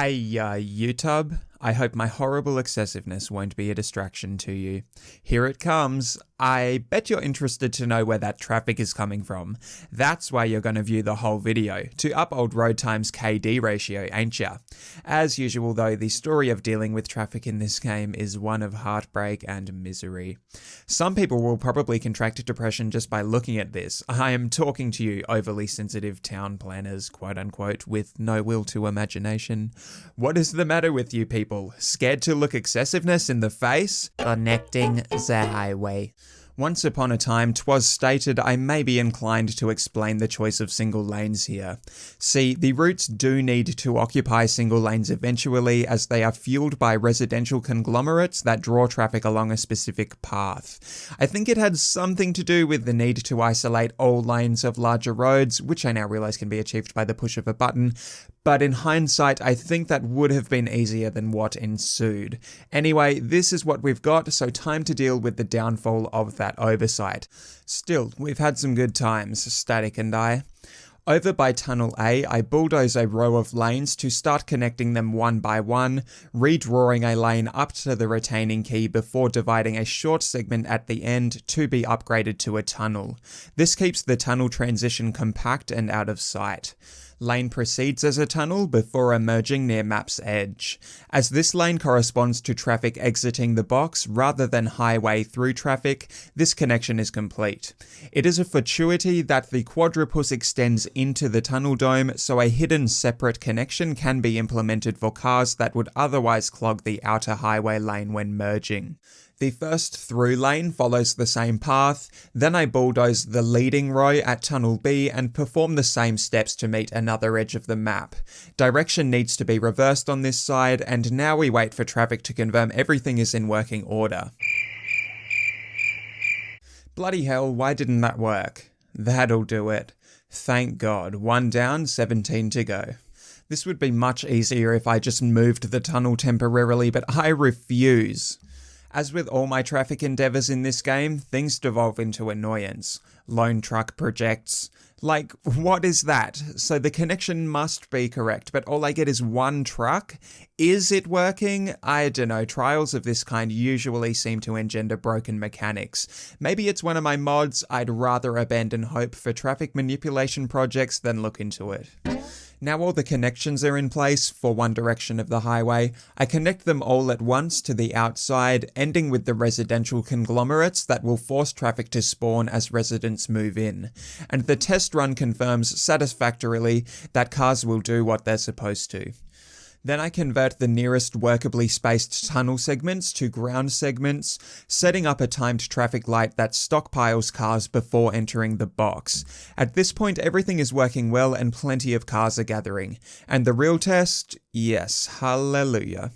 Hey, YouTube. I hope my horrible excessiveness won't be a distraction to you. Here it comes. I bet you're interested to know where that traffic is coming from. That's why you're going to view the whole video, to up old road times KD ratio, ain't ya? As usual though, the story of dealing with traffic in this game is one of heartbreak and misery. Some people will probably contract depression just by looking at this. I am talking to you overly sensitive town planners, quote unquote, with no will to imagination. What is the matter with you people? Scared to look excessiveness in the face? Connecting the highway. Once upon a time, 'twas stated I may be inclined to explain the choice of single lanes here. See, the routes do need to occupy single lanes eventually, as they are fueled by residential conglomerates that draw traffic along a specific path. I think it had something to do with the need to isolate all lanes of larger roads, which I now realise can be achieved by the push of a button, but in hindsight, I think that would have been easier than what ensued. Anyway, this is what we've got, so time to deal with the downfall of that oversight. Still, we've had some good times, Static and I. Over by Tunnel A, I bulldoze a row of lanes to start connecting them one by one, redrawing a lane up to the retaining key before dividing a short segment at the end to be upgraded to a tunnel. This keeps the tunnel transition compact and out of sight. Lane proceeds as a tunnel before emerging near map's edge. As this lane corresponds to traffic exiting the box rather than highway through traffic, this connection is complete. It is a fortuity that the quadrupus extends into the tunnel dome, so a hidden separate connection can be implemented for cars that would otherwise clog the outer highway lane when merging. The first through lane follows the same path, then I bulldoze the leading row at Tunnel B and perform the same steps to meet another edge of the map. Direction needs to be reversed on this side, and now we wait for traffic to confirm everything is in working order. Bloody hell, why didn't that work? That'll do it. Thank God, 1 down, 17 to go. This would be much easier if I just moved the tunnel temporarily, but I refuse. As with all my traffic endeavours in this game, things devolve into annoyance. Lone truck projects. Like, what is that? So the connection must be correct, but all I get is one truck? Is it working? I dunno, trials of this kind usually seem to engender broken mechanics. Maybe it's one of my mods. I'd rather abandon hope for traffic manipulation projects than look into it. Now all the connections are in place for one direction of the highway, I connect them all at once to the outside, ending with the residential conglomerates that will force traffic to spawn as residents move in. And the test run confirms satisfactorily that cars will do what they're supposed to. Then I convert the nearest workably spaced tunnel segments to ground segments, setting up a timed traffic light that stockpiles cars before entering the box. At this point, everything is working well and plenty of cars are gathering. And the real test? Yes, hallelujah.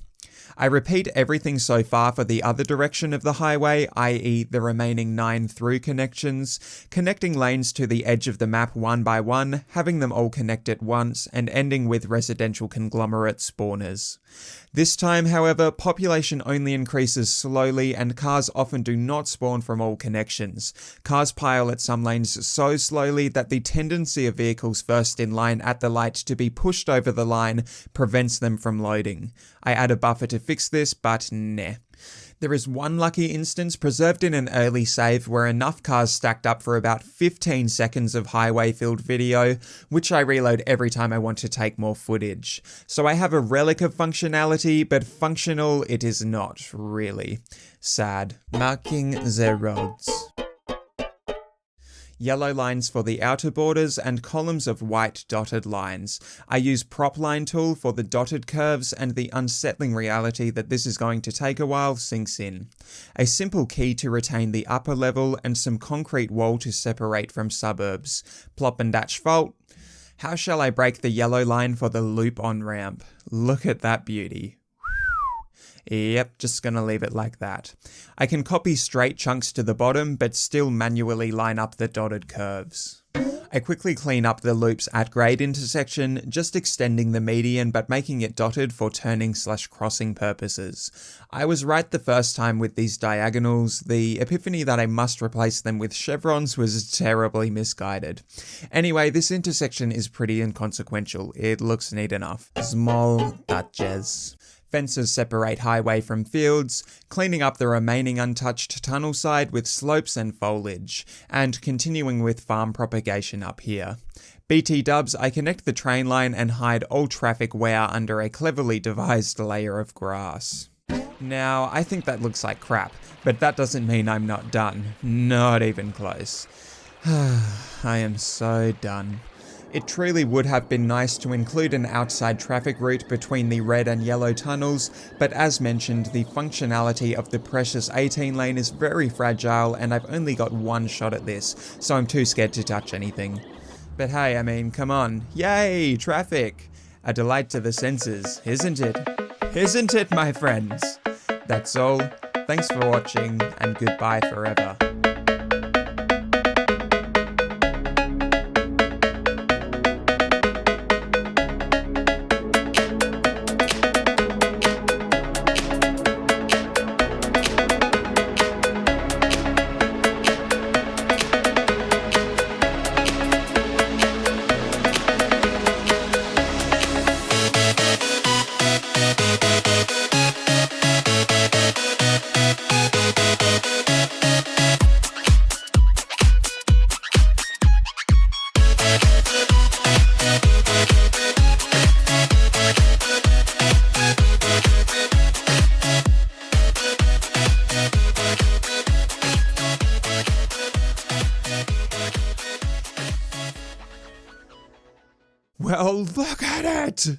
I repeat everything so far for the other direction of the highway, i.e. the remaining 9 through connections, connecting lanes to the edge of the map one by one, having them all connect at once, and ending with residential conglomerate spawners. This time, however, population only increases slowly and cars often do not spawn from all connections. Cars pile at some lanes so slowly that the tendency of vehicles first in line at the light to be pushed over the line prevents them from loading. I add a buffer to fix this, but nah. There is one lucky instance preserved in an early save where enough cars stacked up for about 15 seconds of highway-filled video, which I reload every time I want to take more footage. So I have a relic of functionality, but functional it is not, really. Sad. Marking the roads. Yellow lines for the outer borders and columns of white dotted lines. I use prop line tool for the dotted curves, and the unsettling reality that this is going to take a while sinks in. A simple key to retain the upper level and some concrete wall to separate from suburbs. Plop and asphalt. How shall I break the yellow line for the loop on ramp? Look at that beauty. Yep, just gonna leave it like that. I can copy straight chunks to the bottom, but still manually line up the dotted curves. I quickly clean up the loops at grade intersection, just extending the median but making it dotted for turning/crossing purposes. I was right the first time with these diagonals. The epiphany that I must replace them with chevrons was terribly misguided. Anyway, this intersection is pretty inconsequential. It looks neat enough. Small touches. Fences separate highway from fields, cleaning up the remaining untouched tunnel side with slopes and foliage, and continuing with farm propagation up here. BT dubs, I connect the train line and hide all traffic wear under a cleverly devised layer of grass. Now, I think that looks like crap, but that doesn't mean I'm not done. Not even close. I am so done. It truly would have been nice to include an outside traffic route between the red and yellow tunnels, but as mentioned, the functionality of the precious 18 lane is very fragile and I've only got one shot at this, so I'm too scared to touch anything. But hey, I mean, come on. Yay, traffic! A delight to the senses, isn't it? Isn't it, my friends? That's all. Thanks for watching, and goodbye forever. Well, look at it!